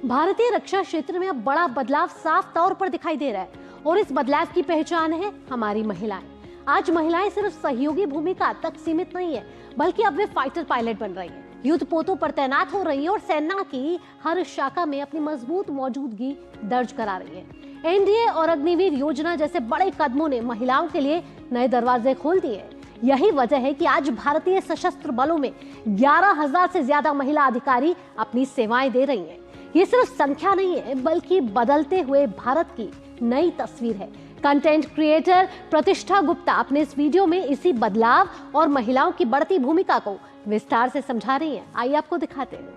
भारतीय रक्षा क्षेत्र में अब बड़ा बदलाव साफ तौर पर दिखाई दे रहा है और इस बदलाव की पहचान है हमारी महिलाएं। आज महिलाएं सिर्फ सहयोगी भूमिका तक सीमित नहीं है, बल्कि अब वे फाइटर पायलट बन रही हैं, युद्ध पोतों पर तैनात हो रही हैं और सेना की हर शाखा में अपनी मजबूत मौजूदगी दर्ज करा रही है। एनडीए और अग्निवीर योजना जैसे बड़े कदमों ने महिलाओं के लिए नए दरवाजे खोल दिए। यही वजह है कि आज भारतीय सशस्त्र बलों में 11,000 से ज्यादा महिला अधिकारी अपनी सेवाएं दे रही हैं। ये सिर्फ संख्या नहीं है, बल्कि बदलते हुए भारत की नई तस्वीर है। कंटेंट क्रिएटर प्रतिष्ठा गुप्ता अपने इस वीडियो में इसी बदलाव और महिलाओं की बढ़ती भूमिका को विस्तार से समझा रही हैं। आइए आपको दिखाते हैं।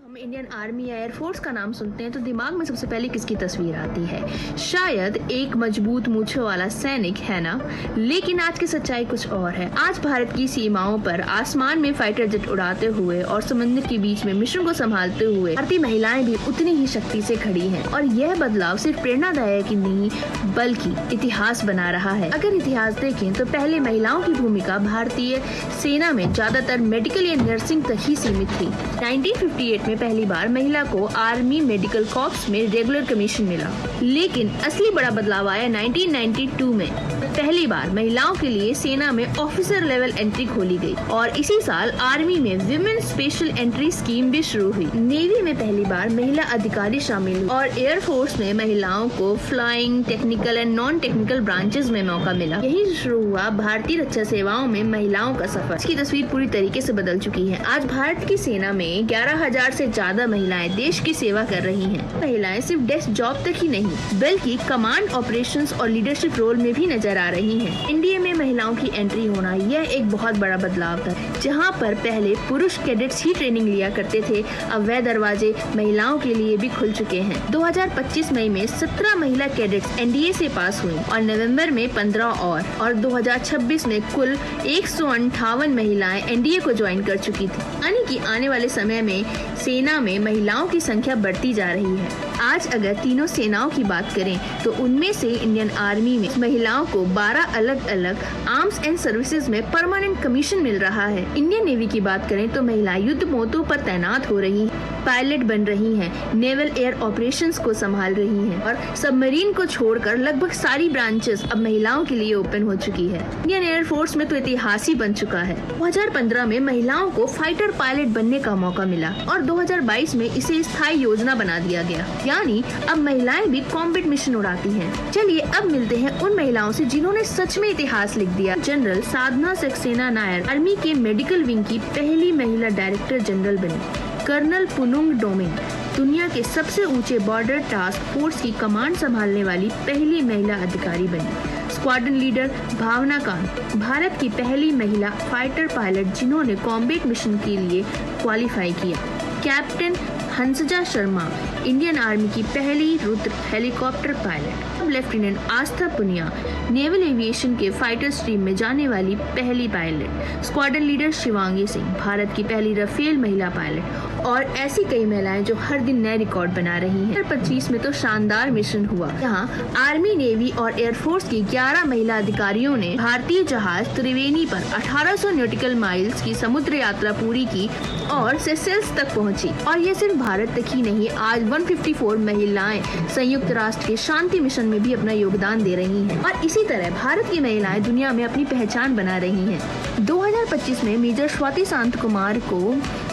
हम इंडियन आर्मी या एयरफोर्स का नाम सुनते हैं तो दिमाग में सबसे पहले किसकी तस्वीर आती है? शायद एक मजबूत मूंछों वाला सैनिक, है ना? लेकिन आज की सच्चाई कुछ और है। आज भारत की सीमाओं पर आसमान में फाइटर जेट उड़ाते हुए और समुद्र के बीच में मिशन को संभालते हुए भारतीय महिलाएं भी उतनी ही शक्ति से खड़ी हैं। और यह बदलाव सिर्फ प्रेरणादायक ही नहीं, बल्कि इतिहास बना रहा है। अगर इतिहास देखें तो पहले महिलाओं की भूमिका भारतीय सेना में ज्यादातर मेडिकल या नर्सिंग तक ही सीमित थी। 1958 में पहली बार महिला को आर्मी मेडिकल कॉर्प्स में रेगुलर कमीशन मिला, लेकिन असली बड़ा बदलाव आया 1992 में। पहली बार महिलाओं के लिए सेना में ऑफिसर लेवल एंट्री खोली गई और इसी साल आर्मी में विमेन स्पेशल एंट्री स्कीम भी शुरू हुई। नेवी में पहली बार महिला अधिकारी शामिल हुई और एयरफोर्स में महिलाओं को flying, technical and non technical branches में मौका मिला। यही शुरू हुआ भारतीय रक्षा सेवाओं में महिलाओं का सफर। इसकी तस्वीर पूरी तरीके से बदल चुकी है। आज भारत की सेना में 11,000 से ज्यादा महिलाएं देश की सेवा कर रही हैं। महिलाएं सिर्फ डेस्क जॉब तक ही नहीं, बल्कि कमांड ऑपरेशंस और लीडरशिप रोल में भी नजर आ रही हैं। एनडीए में महिलाओं की एंट्री होना यह एक बहुत बड़ा बदलाव था। जहां पर पहले पुरुष कैडेट्स ही ट्रेनिंग लिया करते थे, अब वह दरवाजे महिलाओं के लिए भी खुल चुके हैं। 2025 मई में 17 महिला कैडेट्स एनडीए से पास हुई और नवंबर में 15 और 2026 में कुल 158 महिलाएं एनडीए को ज्वाइन कर चुकी थी। यानी कि आने वाले समय में सेना में महिलाओं की संख्या बढ़ती जा रही है। आज अगर तीनों सेनाओं की बात करें तो उनमें से इंडियन आर्मी में महिलाओं को 12 अलग अलग आर्म्स एंड सर्विसेज में परमानेंट कमीशन मिल रहा है। इंडियन नेवी की बात करें तो महिलाएं युद्ध पोतों पर तैनात हो रही हैं, पायलट बन रही हैं, नेवल एयर ऑपरेशंस को संभाल रही हैं और सबमरीन को छोड़कर लगभग सारी ब्रांचेस अब महिलाओं के लिए ओपन हो चुकी है। इंडियन एयरफोर्स में तो इतिहास ही बन चुका है। 2015 में महिलाओं को फाइटर पायलट बनने का मौका मिला और 2022 में इसे स्थायी योजना बना दिया गया, यानी अब महिलाएं भी कॉम्बैट मिशन उड़ाती हैं। चलिए अब मिलते हैं उन महिलाओं से जिन्होंने सच में इतिहास लिख दिया। जनरल साधना सक्सेना नायर आर्मी के मेडिकल विंग की पहली महिला डायरेक्टर जनरल बनी। कर्नल पुनुंग डोमिंग दुनिया के सबसे ऊंचे बॉर्डर टास्क फोर्स की कमांड संभालने वाली पहली महिला अधिकारी बनी। स्क्वाड्रन लीडर भावना कांत भारत की पहली महिला फाइटर पायलट जिन्होंने कॉम्बैट मिशन के लिए क्वालिफाई किया। Captain Hansja Sharma Indian army की पहली रुद्र हेलीकॉप्टर पायलट। लेफ्टिनेंट आस्था पुनिया नेवल एविएशन के फाइटर स्ट्रीम में जाने वाली पहली pilot. Squadron leader Shivangi Singh Bharat की पहली राफेल महिला पायलट। और ऐसी कई महिलाएं जो हर दिन नए रिकॉर्ड बना रही हैं। 2025 में तो शानदार मिशन हुआ, जहां आर्मी, नेवी और एयरफोर्स की 11 महिला अधिकारियों ने भारतीय जहाज त्रिवेणी पर 1800 नॉटिकल माइल्स की समुद्र यात्रा पूरी की और सेशेल्स तक पहुंची। और ये सिर्फ भारत तक ही नहीं, आज 154 महिलाएं संयुक्त राष्ट्र के शांति मिशन में भी अपना योगदान दे रही हैं। और इसी तरह भारत की महिलाएं दुनिया में अपनी पहचान बना रही हैं। 2025 में मेजर स्वाति शांत कुमार को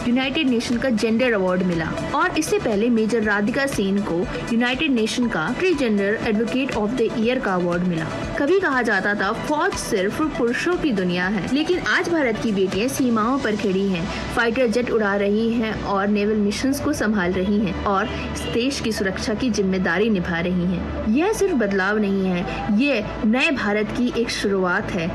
यूनाइटेड नेशन का जेंडर अवार्ड मिला और इससे पहले मेजर राधिका सेन को यूनाइटेड नेशन का transgender advocate of the year का अवार्ड मिला। कभी कहा जाता था फौज सिर्फ पुरुषों की दुनिया है, लेकिन आज भारत की बेटियां सीमाओं पर खड़ी हैं, फाइटर जेट उड़ा रही हैं और नेवल मिशंस को संभाल रही हैं और देश की सुरक्षा की जिम्मेदारी निभा रही हैं। यह सिर्फ बदलाव नहीं है, ये नए भारत की एक शुरुआत है।